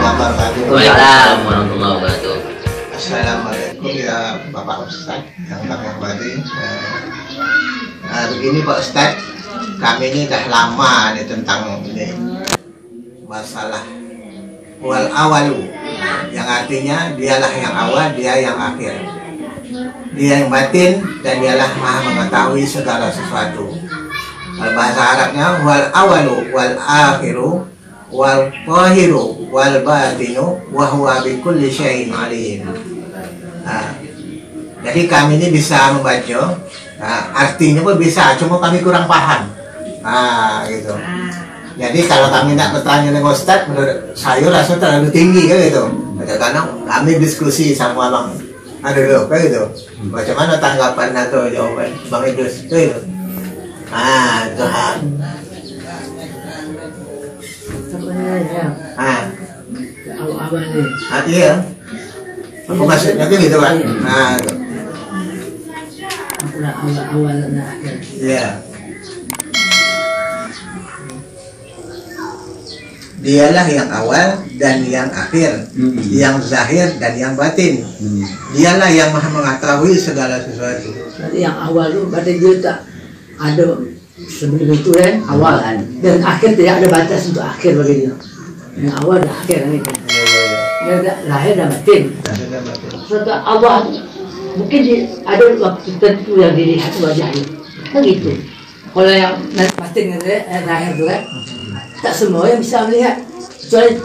wabarakatuh. Waalaikumsalam warahmatullahi wabarakatuh. Assalamualaikum ya Bapak Ustaz yang kami hormati. Begini Pak Ustaz, kami ini dah lama nih tentang ini masalah wal awalu, yang artinya dialah yang awal, dia yang akhir, dia yang batin, dan dialah maha mengetahui segala sesuatu. Bahasa Arabnya wal awalu wal akhiru wal zahiru wal batinu wa huwa bi kulli syai'in alim. Jadi kami ini bisa membaca, artinya pun bisa, cuma kami kurang paham. Gitu. Jadi kalau kami nak bertanya dengan Ustaz, menurut saya rasa terlalu tinggi kan gitu. Karena kami diskusi sama Bang dulu kan gitu. Bagaimana tanggapan atau jawaban Bang Idrus itu? Tuhan. Iya. Aku maksudnya kan gitu kan. Awal dan akhir. Iya. Dialah yang awal dan yang akhir, yang zahir dan yang batin. Dialah yang maha mengetahui segala sesuatu. Berarti yang awal itu berarti dia tak ada sebelum itu awal kan. Dan akhir tidak ada batas untuk akhir bagi dia. Yang awal dan akhir kan itu. Dia lahir dan batin. Serta Allah mungkin ada waktu tertentu yang dilihat wajahnya. Kan gitu. Kalau yang batin lahir itu kan, tak semua yang bisa melihat. Kecuali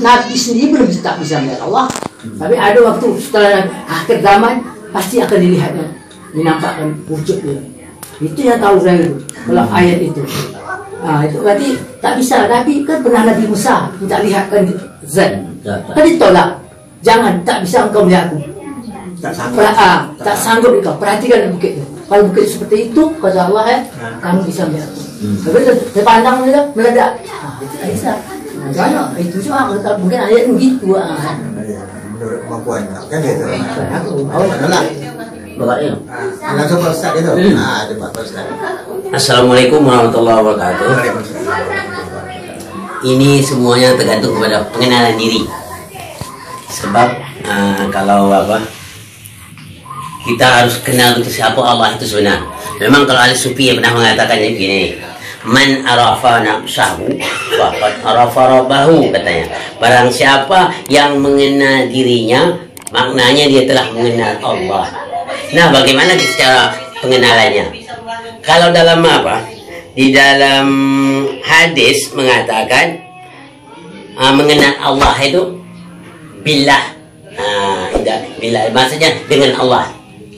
Nabi sendiri belum tak bisa melihat Allah. Tapi ada waktu setelah akhir zaman pasti akan dilihatnya, dinampakkan wujudnya. Itu yang tahu saya itu. Kalau ayat itu, itu berarti tak bisa. Nabi kan pernah Nabi Musa minta lihatkan zat, kan ditolak. Jangan, tak bisa engkau melihatku. Tak sanggup engkau. Perhatikan bukit itu. Kalau bukit seperti itu, kata Allah kamu bisa melihatku. Tapi terpandang meledak. Itu tak bisa. Jangan, itu cuma mungkin ayat begitu. Menurut kemampuan kan gitu. Bapaknya. Langsung Pak Ustaz itu. Coba Pak Ustaz. Assalamualaikum warahmatullahi wabarakatuh. Ini semuanya tergantung kepada pengenalan diri. Sebab kalau kita harus kenal itu siapa Allah itu sebenar. Memang kalau ahli sufi yang pernah mengatakannya begini, man arafa nafsahu faqad arafa rabbahu, katanya. Barang siapa yang mengenal dirinya, maknanya dia telah mengenal Allah. Nah, bagaimana secara pengenalannya? Kalau dalam di dalam hadis mengatakan mengenal Allah itu billah. Billah maksudnya dengan Allah.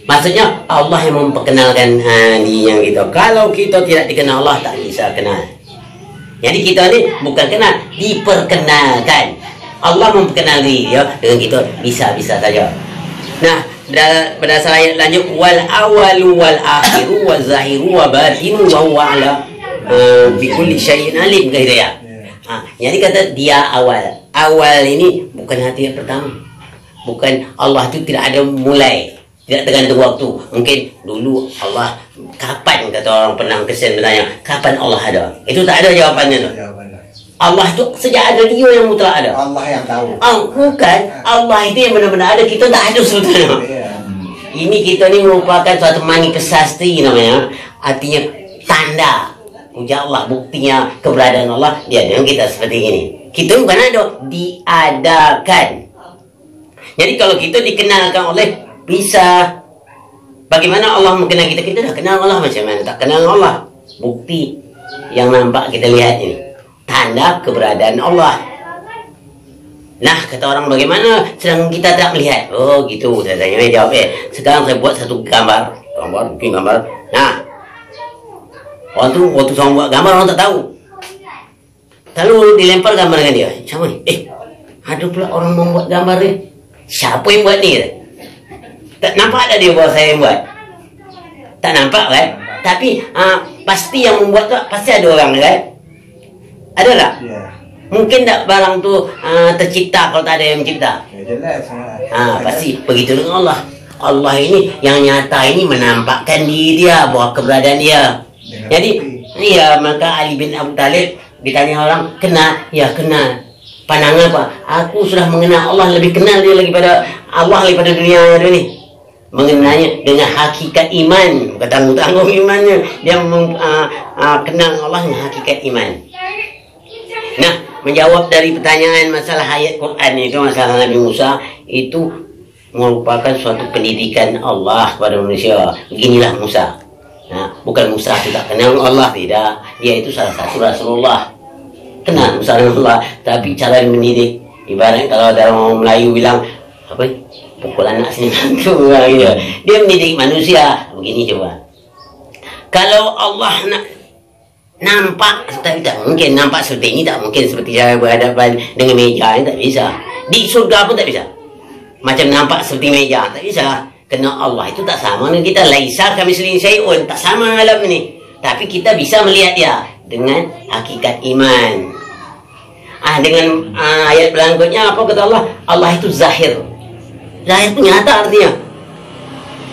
Maksudnya Allah yang memperkenalkan yang gitu. Kalau kita tidak dikenal Allah, tak bisa kenal. Jadi kita ini bukan kenal, diperkenalkan. Allah memperkenali dia dengan kita bisa-bisa saja. Nah, berdasar ayat lanjut, wal awalu wal akhiru wal zahiru wa batinu wa huwa ala bi kulli syai'in alim, gitu ya. Jadi kata dia awal. Awal ini bukan hati yang pertama. Bukan Allah itu tidak ada mulai. Tidak tergantung waktu. Mungkin dulu Allah, kapan, kata orang pernah kesian bertanya, kapan Allah ada? Itu tak ada jawabannya. Allah itu sejak ada dia yang mutlak ada. Allah yang tahu. Bukan. Allah itu yang benar-benar ada. Kita tak ada sebetulnya. Ini kita ini merupakan suatu manifestasi namanya. Artinya tanda. Ujar Allah, buktinya keberadaan Allah. Dia dengan kita seperti ini. Kita bukan ada, diadakan. Jadi kalau kita dikenalkan oleh bisa. Bagaimana Allah mengenal kita? Kita dah kenal Allah macam mana? Tak kenal Allah. Bukti yang nampak kita lihat ini. Tanda keberadaan Allah. Nah, kata orang bagaimana sedang kita tak melihat? Oh gitu, saya tanya, jawab sekarang saya buat satu gambar. Bikin gambar. Nah, waktu saya buat gambar orang tak tahu. Lalu dilempar gambar dengan dia. Siapa ni? Ada pula orang membuat gambar ni. Siapa yang buat ni? Tak nampak ada dia bahawa saya yang buat. Tak nampak kan? Tapi pasti yang membuat tu pasti ada orang kan? Ada tak? Yeah. Mungkin tak barang tu tercipta kalau tak ada yang mencipta. Jelas. Pasti begitu dengan Allah. Allah ini yang nyata ini menampakkan diri dia, bahwa keberadaan dia. Jadi, maka Ali bin Abu Talib ditanya orang, kenal? Ya kenal. Pandangan apa? Aku sudah mengenal Allah, lebih kenal dia lagi pada Allah daripada dunia ini. Mengenalnya dengan hakikat iman, bukan tanggung-tanggung imannya. Dia kenal Allah dengan hakikat iman. Nah, menjawab dari pertanyaan masalah ayat Quran itu, masalah Nabi Musa itu merupakan suatu pendidikan Allah kepada manusia. Beginilah Musa. Nah, bukan Musa tidak kenal Allah, tidak. Dia itu salah satu Rasulullah. Kenal Musa Allah, tapi cara mendidik. Ibarat kalau dalam orang Melayu bilang apa? Pukul anak sini gitu. Dia mendidik manusia. Begini coba. Kalau Allah nampak, tapi tak mungkin nampak seperti ini, tak mungkin seperti saya berhadapan dengan meja ini, tak bisa. Di surga pun tak bisa. Macam nampak seperti meja, tak bisa. Kerana Allah itu tak sama dengan kita. Laisa kamitslihi syai'un, tak sama alam ini. Tapi kita bisa melihat dia dengan hakikat iman. Dengan ayat berikutnya apa kata Allah? Allah itu zahir. Zahir itu nyata artinya.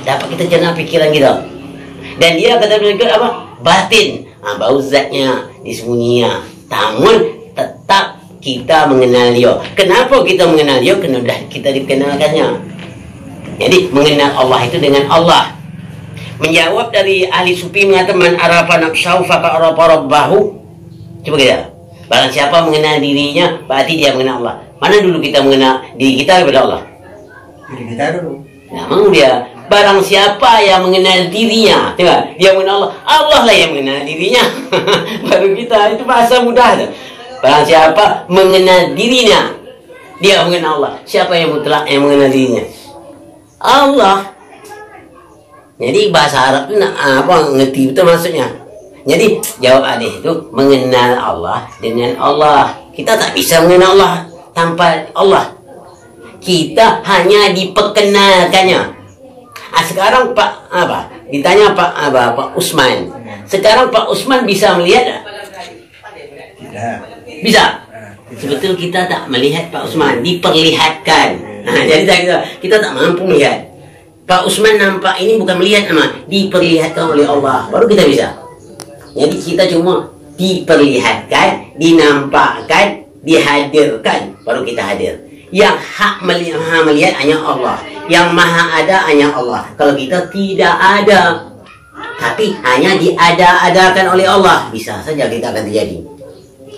Dapat kita cerna pikiran kita. Dan dia kata berikut apa? Batin. Bau zatnya disembunyinya. Namun tetap kita mengenal dia. Kenapa kita mengenal dia? Kerana dah kita dikenalkannya. Jadi mengenal Allah itu dengan Allah. Menjawab dari ahli sufi mengatakan man arafa nafsahu faqad arafa rabbahu. Coba kita. Barang siapa mengenal dirinya, berarti dia mengenal Allah. Mana dulu kita mengenal diri kita kepada Allah? Diri kita dulu. Namun dia, barang siapa yang mengenal dirinya, tengok, dia mengenal Allah, Allah lah yang mengenal dirinya. Baru kita, itu bahasa mudah. Barang siapa mengenal dirinya, dia mengenal Allah. Siapa yang mutlak yang mengenal dirinya? Allah. Jadi bahasa Arab itu apa ngerti betul maksudnya. Jadi jawab adik itu mengenal Allah dengan Allah. Kita tak bisa mengenal Allah tanpa Allah. Kita hanya diperkenalkannya. Sekarang Pak apa? Ditanya Pak Usman. Sekarang Pak Usman bisa melihat? Tidak. Bisa. Sebetulnya kita tak melihat Pak Usman, diperlihatkan. Jadi kita tak mampu melihat. Pak Usman nampak ini bukan melihat diperlihatkan oleh Allah. Baru kita bisa. Jadi kita cuma diperlihatkan, dinampakkan, dihadirkan, baru kita hadir. Yang hak melihat hanya Allah. Yang maha ada hanya Allah. Kalau kita tidak ada, tapi hanya diada-adakan oleh Allah, bisa saja kita akan terjadi.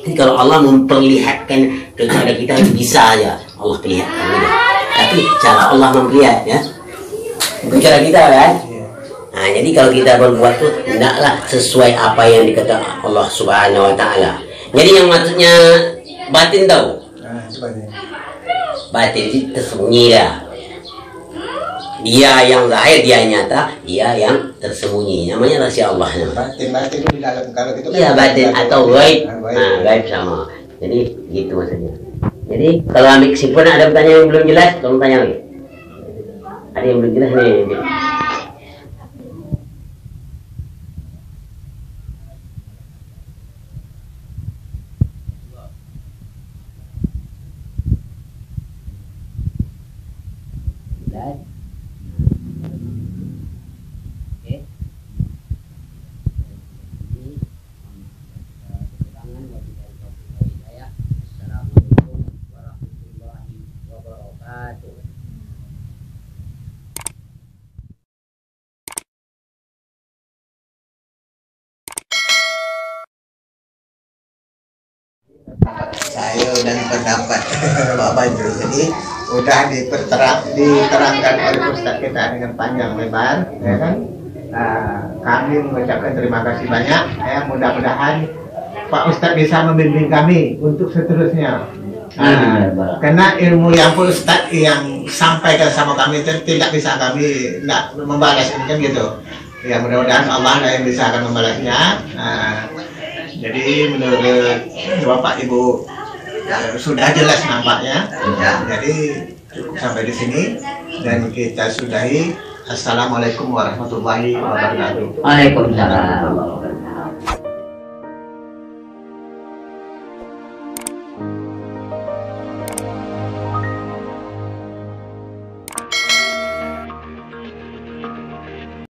Jadi kalau Allah memperlihatkan kepada kita, bisa saja Allah perlihatkan saja. Tapi cara Allah memperlihat, ya, bukan cara kita kan. Jadi kalau kita berbuat tu hendaklah sesuai apa yang dikatakan Allah Subhanahu Wa Taala. Jadi yang maksudnya batin tahu? Batin itu tersembunyi dah. Dia yang zahir, dia nyata, dia yang tersembunyi. Namanya rahasia Allah. Batin itu di dalam kalau itu. Iya, batin atau gaib. Gaib sama. Jadi gitu maksudnya. Jadi kalau ambil kesimpulan, ada pertanyaan yang belum jelas, tolong tanya lagi. Ada yang belum jelas nih. Saya dan pendapat Pak Badru. Jadi udah diterangkan oleh Ustaz kita dengan panjang lebar, ya kan? Kami mengucapkan terima kasih banyak. Mudah-mudahan Pak Ustaz bisa membimbing kami untuk seterusnya. Karena ilmu yang Pak Ustaz yang sampaikan sama kami itu tidak bisa kami membalas, kan gitu. Ya mudah-mudahan Allah yang bisa akan membalasnya. Jadi menurut Bapak Ibu sudah jelas nampaknya. Jadi cukup sampai di sini dan kita sudahi. Assalamualaikum warahmatullahi wabarakatuh. Waalaikumsalam.